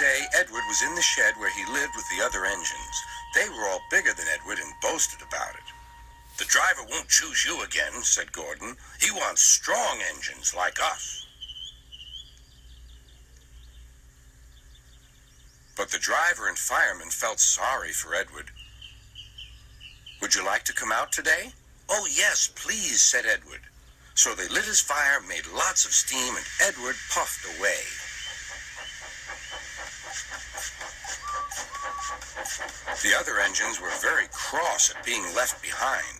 day, Edward was in the shed where he lived with the other engines. They were all bigger than Edward and boasted about it. "The driver won't choose you again," said Gordon. "He wants strong engines like us." But the driver and fireman felt sorry for Edward. "Would you like to come out today?" "Oh, yes, please," said Edward. So they lit his fire, made lots of steam, and Edward puffed away. The other engines were very cross at being left behind.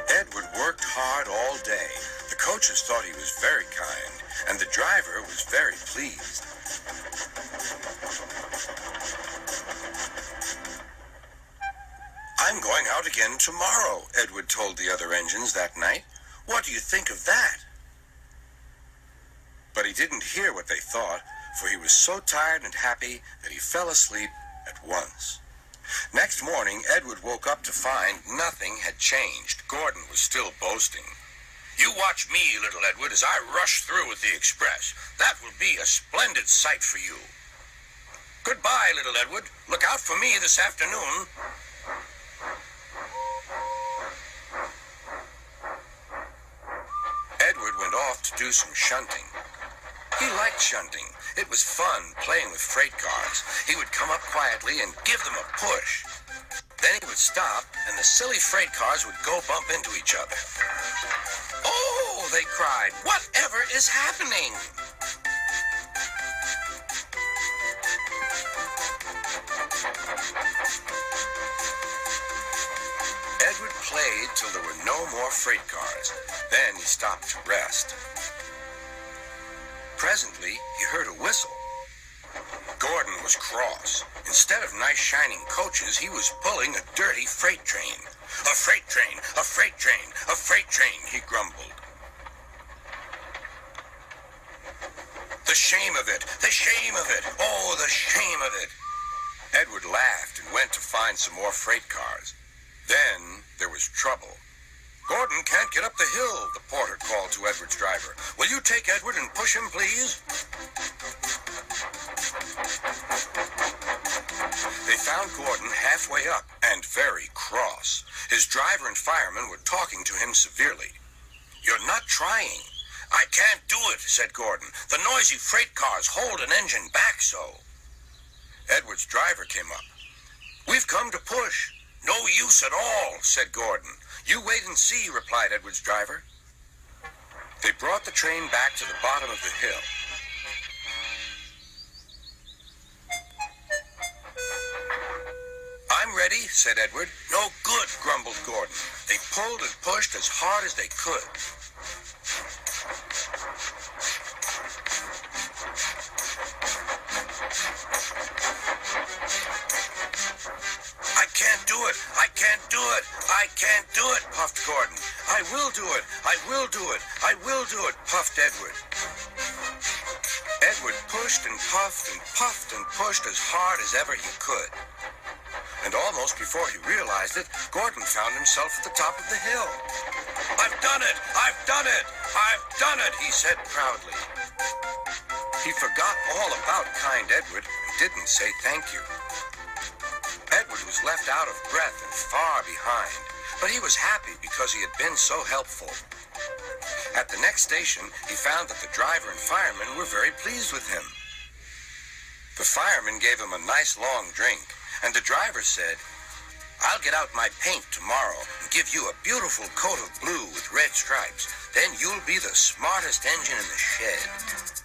Edward worked hard all day. The coaches thought he was very kind, and the driver was very pleased. "I'm going out again tomorrow," Edward told the other engines that night. "What do you think of that?" But he didn't hear what they thought, for he was so tired and happy that he fell asleep at once. Next morning, Edward woke up to find nothing had changed. Gordon was still boasting. "You watch me, little Edward, as I rush through with the express. That will be a splendid sight for you. Goodbye, little Edward. Look out for me this afternoon." Edward went off to do some shunting. He liked shunting. It was fun playing with freight cars. He would come up quietly and give them a push. Then he would stop, and the silly freight cars would go bump into each other. "Oh," they cried, "whatever is happening?" Edward played till there were no more freight cars. Then he stopped to rest. Presently, he heard a whistle. Gordon was cross. Instead of nice shining coaches, he was pulling a dirty freight train. "A freight train, a freight train, a freight train," he grumbled. "The shame of it, the shame of it, oh, the shame of it." Edward laughed and went to find some more freight cars. Then there was trouble. "Gordon can't get up the hill," the porter called to Edward's driver. "Will you take Edward and push him, please?" They found Gordon halfway up and very cross. His driver and fireman were talking to him severely. "You're not trying." "I can't do it," said Gordon. "The noisy freight cars hold an engine back so." Edward's driver came up. "We've come to push." "No use at all," said Gordon. "You wait and see," replied Edward's driver. They brought the train back to the bottom of the hill. "I'm ready," said Edward. "No good," grumbled Gordon. They pulled and pushed as hard as they could. "I can't do it, I can't do it, I can't do it," puffed Gordon. "I will do it, I will do it, I will do it," puffed Edward. Edward pushed and puffed and puffed and pushed as hard as ever he could. And almost before he realized it, Gordon found himself at the top of the hill. "I've done it, I've done it, I've done it," he said proudly. He forgot all about kind Edward and didn't say thank you. Edward was left out of breath and far behind, but he was happy because he had been so helpful. At the next station, he found that the driver and fireman were very pleased with him. The fireman gave him a nice long drink, and the driver said, "I'll get out my paint tomorrow and give you a beautiful coat of blue with red stripes. Then you'll be the smartest engine in the shed."